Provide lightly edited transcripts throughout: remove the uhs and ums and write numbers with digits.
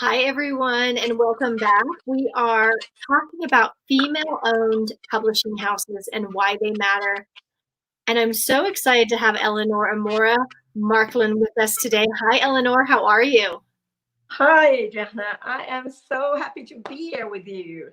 Hi, everyone, and welcome back. We are talking about female-owned publishing houses and why they matter. And I'm so excited to have Eleonor Amora Marklin with us today. Hi, Eleonor. How are you? Hi, Jana. I am so happy to be here with you.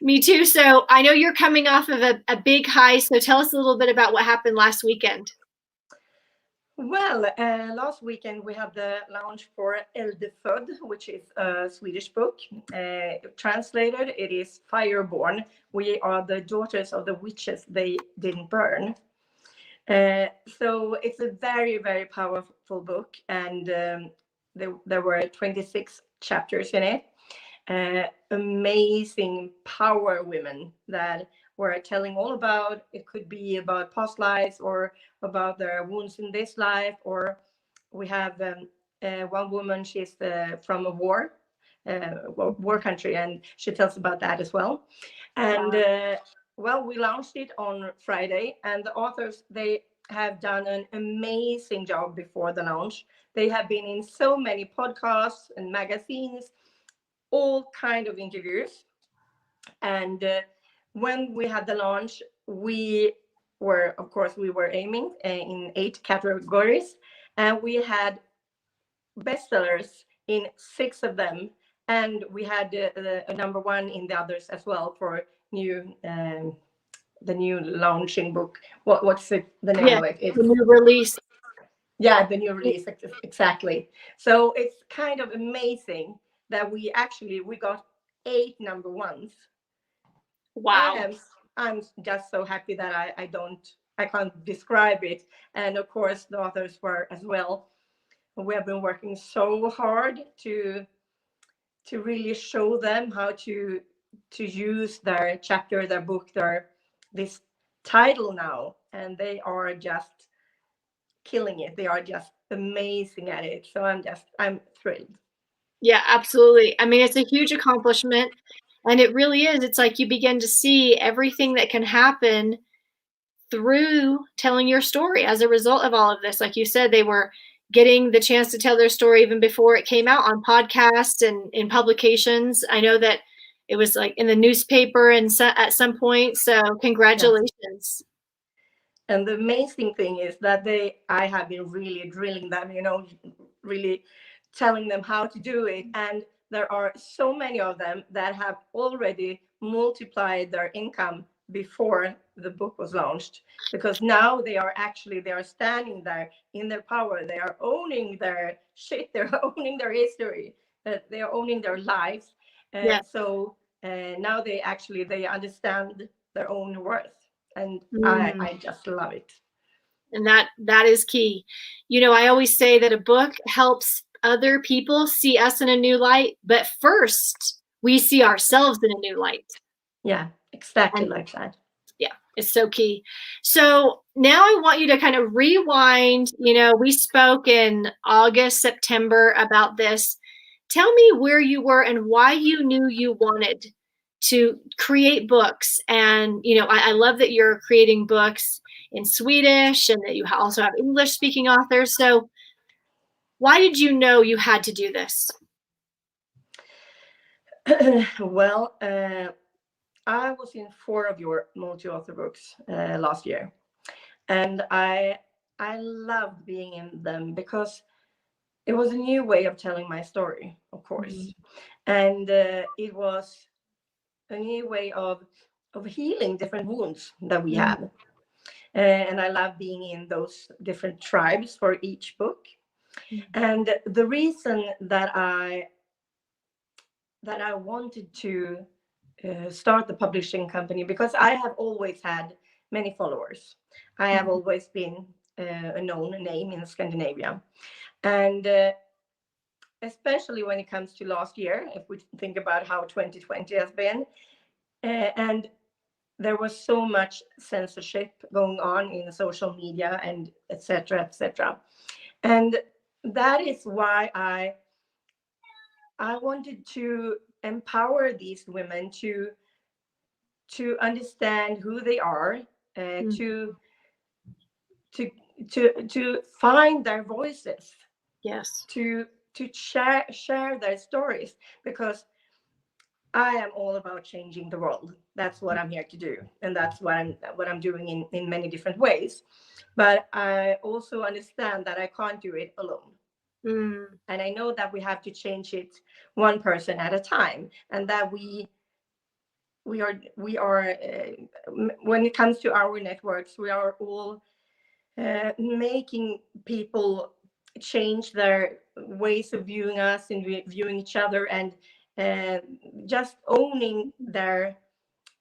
Me too. So I know you're coming off of a big high, so tell us a little bit about what happened last weekend. Well, last weekend we had the launch for Eldefödd, which is a Swedish book. Translated, it is Fireborn. We are the daughters of the witches they didn't burn. So it's a very, very powerful book, and there were 26 chapters in it. Amazing power women that were telling all about, it could be about past lives or about their wounds in this life, or we have one woman, she's from a war country, and she tells about that as well. And well, we launched it on Friday, and the authors, they have done an amazing job before the launch. They have been in so many podcasts and magazines, all kind of interviews. And when we had the launch, we were, of course, we were aiming in 8 categories, and we had bestsellers in 6 of them, and we had a number 1 in the others as well for the new launching book. What's the name of it? It's the new release. Yeah, the new release, exactly. So it's kind of amazing that we got 8 number 1s. Wow. I'm just so happy that I can't describe it. And of course the authors were as well. We have been working so hard to really show them how to use their chapter, their book, this title now, and they are just killing it. They are just amazing at it. So I'm thrilled. Yeah, absolutely. I mean, it's a huge accomplishment, and it really is. It's like you begin to see everything that can happen through telling your story as a result of all of this. Like you said, they were getting the chance to tell their story even before it came out on podcasts and in publications. I know that it was like in the newspaper and at some point. So congratulations. And the amazing thing is that I have been really drilling them, really telling them how to do it. And there are so many of them that have already multiplied their income before the book was launched, because now they are standing there in their power. They are owning their shit. They're owning their history. They are owning their lives. So now they understand their own worth. And I just love it. And that is key. I always say that a book helps other people see us in a new light, but first we see ourselves in a new light. Yeah, exactly like that. Yeah, it's so key. So now I want you to kind of rewind. We spoke in August, September about this. Tell me where you were and why you knew you wanted to create books. And, I love that you're creating books in Swedish and that you also have English speaking authors. So why did you know you had to do this? Well, I was in 4 of your multi-author books last year, and I loved being in them because it was a new way of telling my story, of course, and it was a new way of healing different wounds that we have. And I love being in those different tribes for each book. And the reason that I wanted to start the publishing company, because I have always had many followers. I have always been a known name in Scandinavia. And especially when it comes to last year, if we think about how 2020 has been, and there was so much censorship going on in social media and etc., etc. And that is why I wanted to empower these women to understand who they are, to find their voices, yes, to to share their stories, because I am all about changing the world. That's what I'm here to do, and that's what I'm doing in many different ways. But I also understand that I can't do it alone. Mm. And I know that we have to change it one person at a time, and that we are when it comes to our networks, we are all making people change their ways of viewing us and viewing each other, and uh, just owning their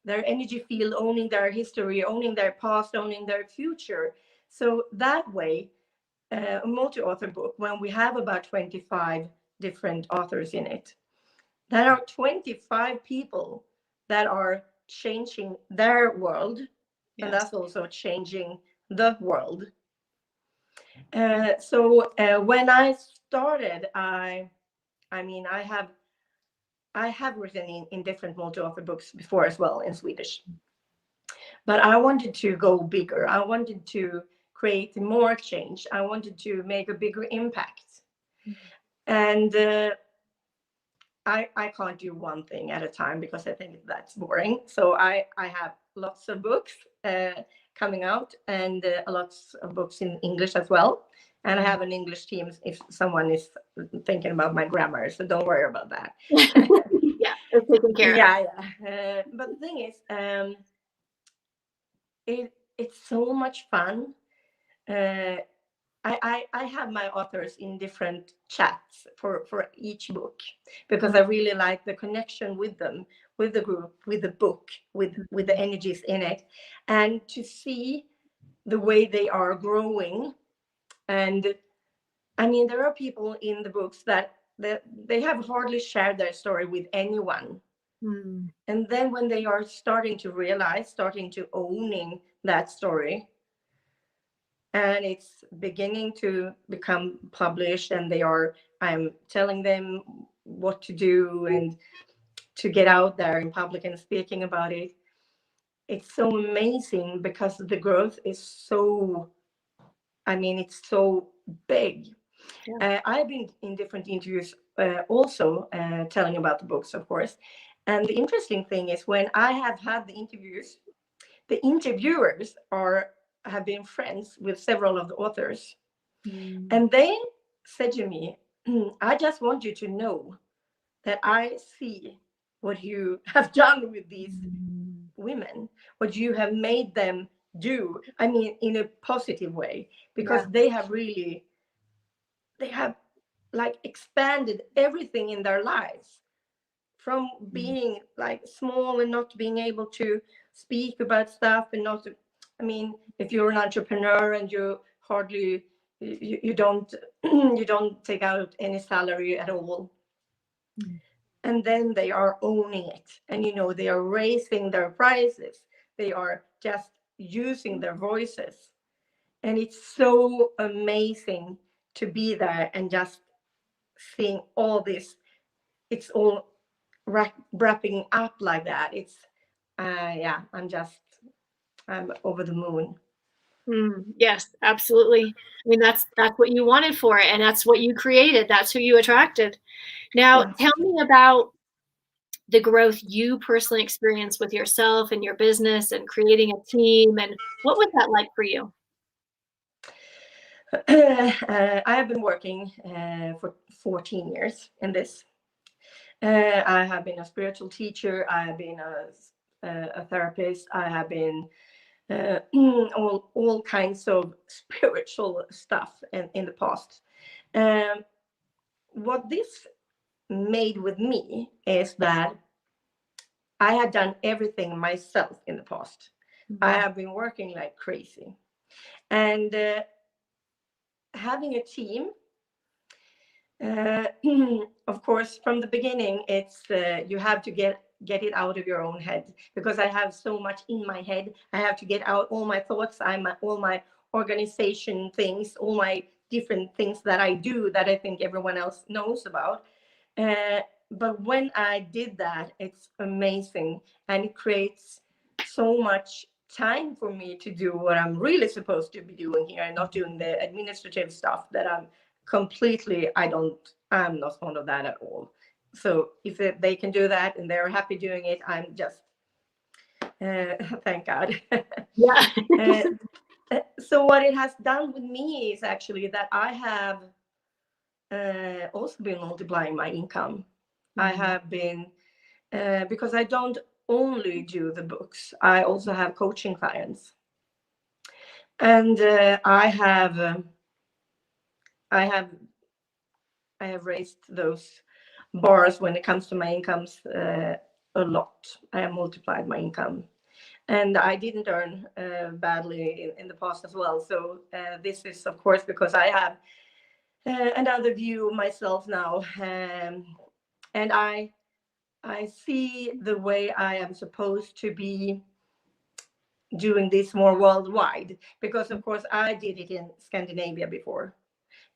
energy field, owning their history, owning their past, owning their future. So that way, a multi-author book, when we have about 25 different authors in it, there are 25 people that are changing their world, and Yes. that's also changing the world. So when I started, I mean, I have written in different multi-author books before as well in Swedish, but I wanted to go bigger. I wanted to create more change. I wanted to make a bigger impact, and I can't do one thing at a time because I think that's boring. So I have lots of books coming out, and lots of books in English as well. And I have an English team if someone is thinking about my grammar, so don't worry about that. Yeah, it's taken care of. Yeah, yeah. But the thing is, it's so much fun. Uh, I have my authors in different chats for each book, because I really like the connection with them, with the group, with the book, with the energies in it, and to see the way they are growing. And I mean, there are people in the books that they have hardly shared their story with anyone. Mm. And then when they are starting to realize, starting to owning that story, and it's beginning to become published, and I'm telling them what to do and to get out there in public and speaking about it. It's so amazing because the growth is so, I mean, it's so big. Yeah. I've been in different interviews, also telling about the books, of course. And the interesting thing is, when I have had the interviews, the interviewers have been friends with several of the authors. Mm. And they said to me, I just want you to know that I see what you have done with these Mm. women, what you have made them do. I mean, in a positive way, because Yeah. they have like expanded everything in their lives, from being like small and not being able to speak about stuff, and not, I mean, if you're an entrepreneur and you hardly, you don't you don't take out any salary at all, Mm. and then they are owning it, and they are raising their prices, they are just using their voices, and it's so amazing to be there and just seeing all this. It's all wrapping up like that. It's yeah, I'm over the moon. Mm. Yes, absolutely. I mean, that's what you wanted for it, and that's what you created. That's who you attracted. Now, Yes. tell me about the growth you personally experienced with yourself and your business and creating a team, and what was that like for you? I have been working for 14 years in this. I have been a spiritual teacher. I have been a therapist. I have been all kinds of spiritual stuff in the past. Um, what this made with me is that I had done everything myself in the past. I Mhm. have been working like crazy, and having a team. Uh, of course, from the beginning, it's you have to get it out of your own head, because I have so much in my head. I have to get out all my thoughts, all my organization things, all my different things that I do that I think everyone else knows about. Uh, but when I did that, it's amazing, and it creates so much time for me to do what I'm really supposed to be doing here, and not doing the administrative stuff that I'm completely, I'm not fond of that at all. So if they can do that and they're happy doing it, I'm just thank God. Yeah. uh, so what it has done with me is actually that I have also been multiplying my income. I have been because I don't only do the books. I also have coaching clients, and I have I have raised those bars when it comes to my incomes a lot. I have multiplied my income, and I didn't earn badly in the past as well. So this is, of course, because I have another view of myself now, and I see the way I am supposed to be doing this more worldwide, because of course I did it in Scandinavia before,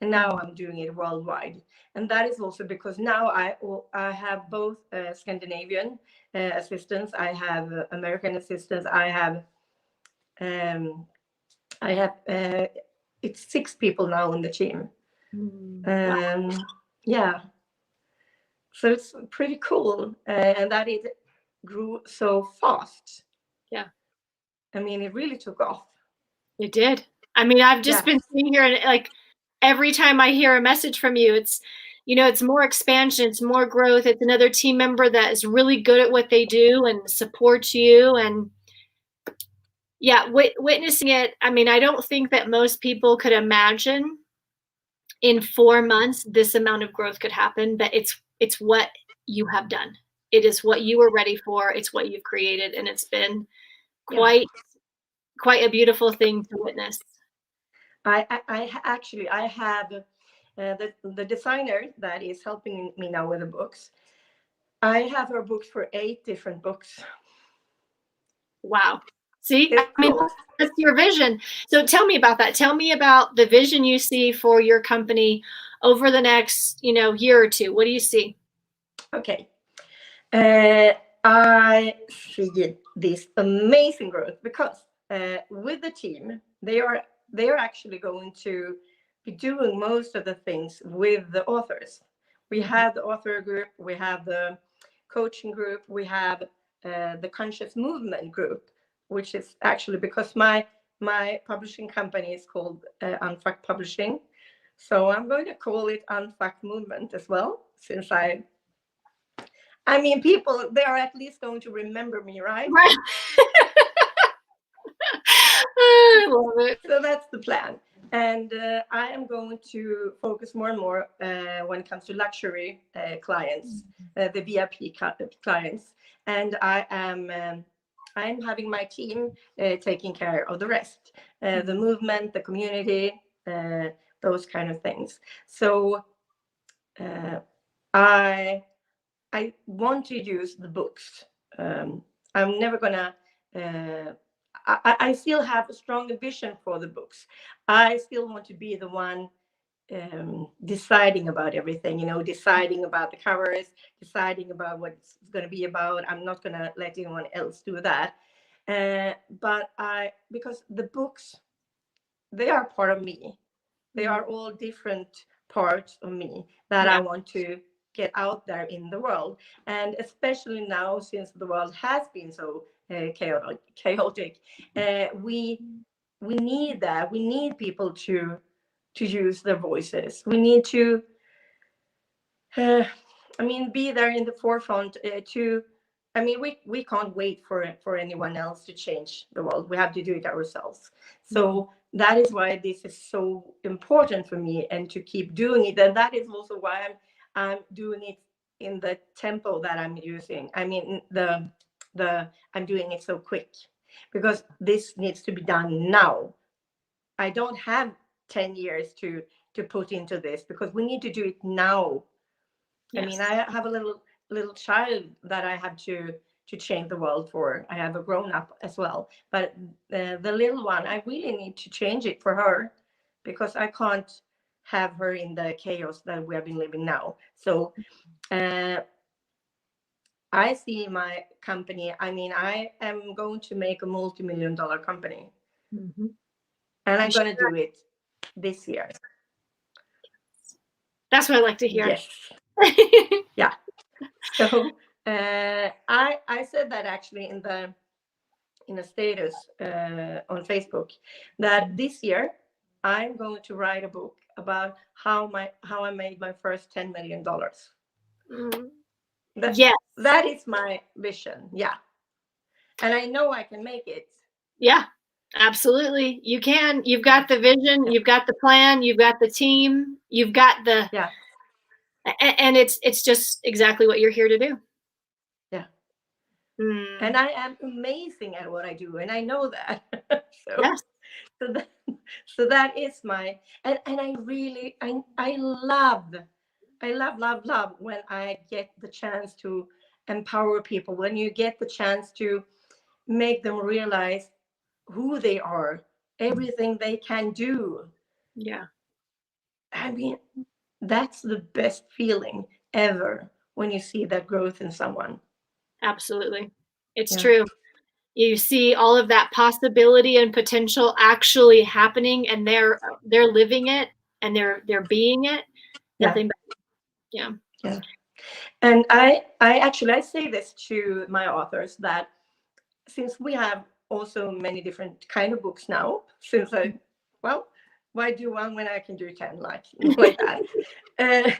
and now I'm doing it worldwide. And that is also because now I have both Scandinavian assistants, I have American assistants, um, I have it's 6 people now on the team. Wow. Yeah, so it's pretty cool, and that it grew so fast. Yeah, I mean, it really took off. it did. I mean, I've just Yes. been sitting here and like every time I hear a message from you, it's, it's more expansion, it's more growth. It's another team member that is really good at what they do and supports you. And yeah, witnessing it, I mean, I don't think that most people could imagine in 4 months this amount of growth could happen, but it's what you have done. It is what you were ready for. It's what you've created, and it's been Yeah. quite a beautiful thing to witness. I actually I have the designer that is helping me now with the books. I have her booked for 8 different books. Wow. See, I It's mean, cool. that's your vision. So tell me about that. Tell me about the vision you see for your company over the next, year or two. What do you see? Okay. Uh, I see this amazing growth because with the team, they are actually going to be doing most of the things with the authors. We have the author group, we have the coaching group, we have the conscious movement group, which is actually because my publishing company is called Unfucked Publishing. So I'm going to call it Unfucked Movement as well, since I mean, people, they are at least going to remember me, right? Right. I love it. So that's the plan. And I am going to focus more and more when it comes to luxury clients, the VIP clients. And I'm having my team taking care of the rest, the movement, the community, those kind of things. So uh, I I want to use the books. I'm never gonna. I still have a strong vision for the books. I still want to be the one deciding about everything. Deciding about the covers, deciding about what it's going to be about. I'm not gonna let anyone else do that. But because the books, they are part of me. They are all different parts of me that I Yeah. want to get out there in the world. And especially now, since the world has been so chaotic, we need that. We need people to use their voices. We need to, uh, be there in the forefront. We can't wait for anyone else to change the world. We have to do it ourselves. So that is why this is so important for me, and to keep doing it. And that is also why I'm doing it in the tempo that I'm using. I mean, the I'm doing it so quick because this needs to be done now. I don't have 10 years to put into this, because we need to do it now. I mean, Yes. I have a little child that I have to change the world for. I have a grown up as well, but the little one, I really need to change it for her, because I can't have her in the chaos that we have been living now. So I see my company. I mean, I am going to make a multi-million-dollar company, Mm-hmm. and You I'm going to should. do it this year. That's what I like to hear. Yes. Yeah. So I said that actually in a status on Facebook, that this year I'm going to write a book about how I made my first $10 million. Mm. That Yes. that is my vision. Yeah, and I know I can make it. Yeah, absolutely. You can. You've got the vision, Yeah, you've got the plan, you've got the team, you've got the, yeah, and it's just exactly what you're here to do. yeah. And Mm. I am amazing at what I do, and I know that. so Yes. so that, so that is my, and I really I love when I get the chance to empower people, when you get the chance to make them realize who they are, everything they can do. Yeah, I mean, that's the best feeling ever, when you see that growth in someone. absolutely. It's Yeah, true. You see all of that possibility and potential actually happening, and they're living it, and they're being it. yeah, Nothing but, yeah. yeah. And I actually I say this to my authors, that since we have also many different kind of books now, since well, why do one when I can do 10, like that? uh,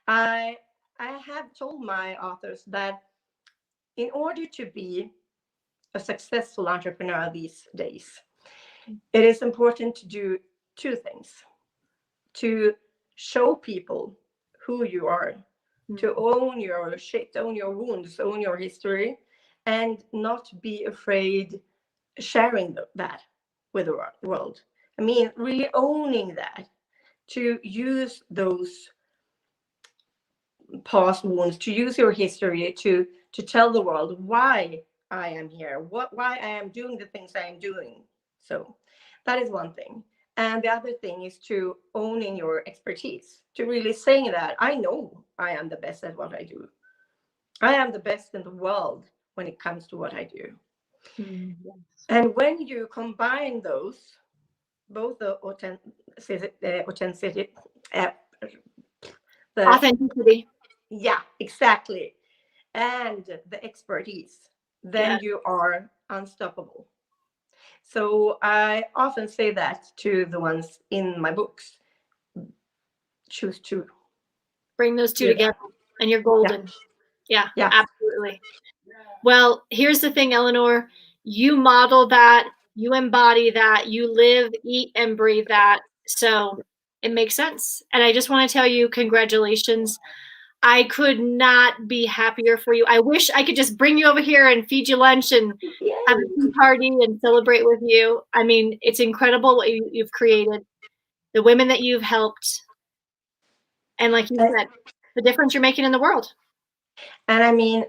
I I have told my authors that in order to be a successful entrepreneur these days, it is important to do two things: to show people who you are, to Mm. own your shit, own your wounds, own your history, and not be afraid sharing that with the world. I mean, really owning that, to use those past wounds, to use your history to tell the world why I am here, why I am doing the things I am doing. So that is one thing. And the other thing is to owning your expertise, to really saying that I know I am the best at what I do. I am the best in the world when it comes to what I do. Mm, yes. And when you combine those, both the authenticity, uh, the Authenticity. yeah, exactly, and the expertise, Yeah. then you are unstoppable. So I often say that to the ones in my books: choose to Bring those two do together that. and you're Yeah, golden. Yeah, yeah, absolutely. Well, here's the thing, Eleanor. You model that, you embody that, you live, eat, and breathe that. So it makes sense. And I just want to tell you, congratulations. I could not be happier for you. I wish I could just bring you over here and feed you lunch and have a tea yay. party and celebrate with you. I mean, it's incredible what you've created, the women that you've helped, and like you and, said, the difference you're making in the world. and I mean,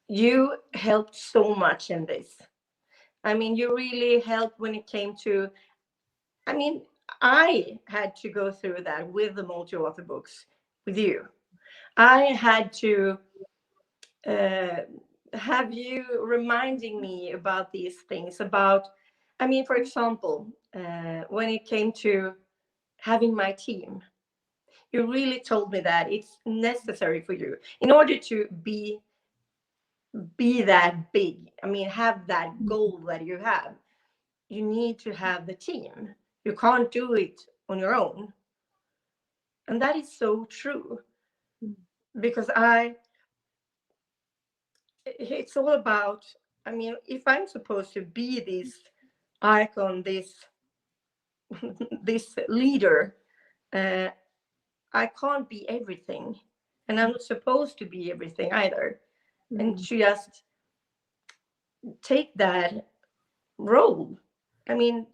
you helped so much in this. I mean, you really helped when it came to, I mean, I had to go through that with the multi-author books with you. I had to uh, have you reminding me about these things. About, I mean, for example, when it came to having my team, you really told me that it's necessary for you in order to be that big. I mean, have that goal that you have. You need to have the team. You can't do it on your own. And that is so true, because it's all about, I mean, if I'm supposed to be this icon, this this leader, uh, I can't be everything, and I'm not supposed to be everything either. And Mm. to just take that role, I mean,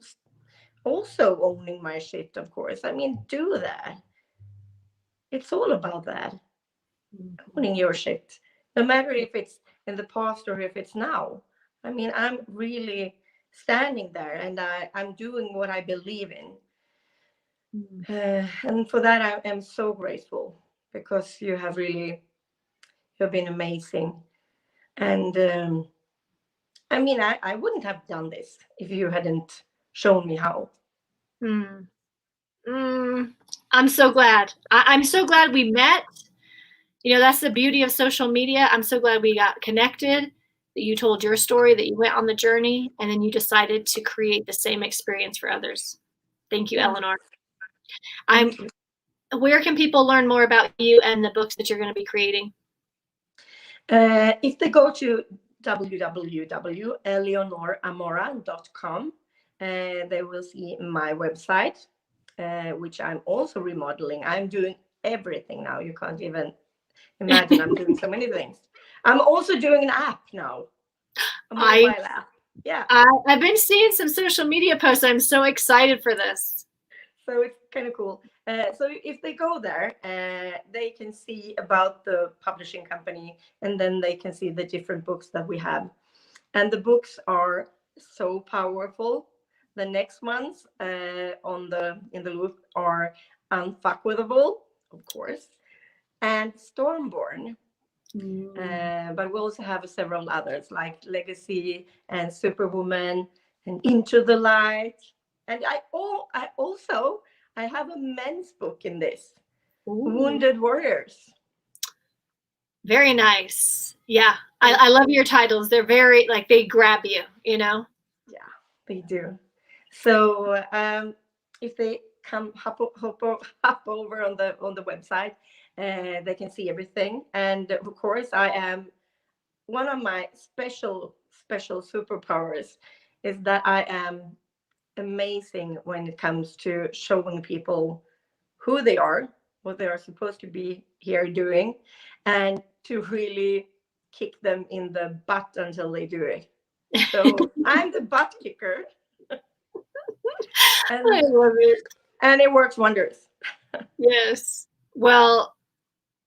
also owning my shit, of course. I mean, do that. It's all about that, Mhm. owning your shit, no matter if it's in the past or if it's now. I mean, I'm really standing there, and I'm doing what I believe in. Mm. And for that, I am so grateful, because you've been amazing. And I mean, I wouldn't have done this if you hadn't shown me how. Mm. Mm. I'm so glad. I'm so glad we met. That's the beauty of social media. I'm so glad we got connected, that you told your story, that you went on the journey, and then you decided to create the same experience for others. Thank you, Thank Eleanor. thank you. Where can people learn more about you and the books that you're going to be creating? If they go to www.eleonoramora.com, they will see my website, which I'm also remodeling. I'm doing everything now. You can't even imagine. I'm doing so many things. I'm also doing an app now, a mobile app. Yeah. I've been seeing some social media posts. I'm so excited for this. So it's kind of cool. So if they go there, they can see about the publishing company, and then they can see the different books that we have. And the books are so powerful. The next ones in the loop are Unfuckwithable, of course, and Stormborn. But we also have several others like Legacy and Superwoman and Into the Light. And I also have a men's book in this. Ooh. Wounded Warriors. Very nice. Yeah. I love your titles. They're very, like, they grab you, Yeah, they do. So if they come hop over on the website, they can see everything. And of course, I am one of my special superpowers is that I am amazing when it comes to showing people who they are, what they are supposed to be here doing, and to really kick them in the butt until they do it. So I'm the butt kicker. I love it. And it works wonders. Yes. Well,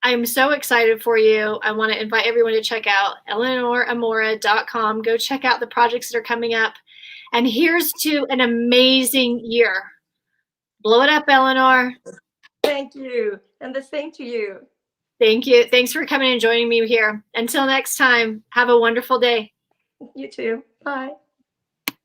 I'm so excited for you. I want to invite everyone to check out EleonorAmora.com. Go check out the projects that are coming up. And here's to an amazing year. Blow it up, Eleanor. Thank you. And the same to you. Thank you. Thanks for coming and joining me here. Until next time, have a wonderful day. You too. Bye.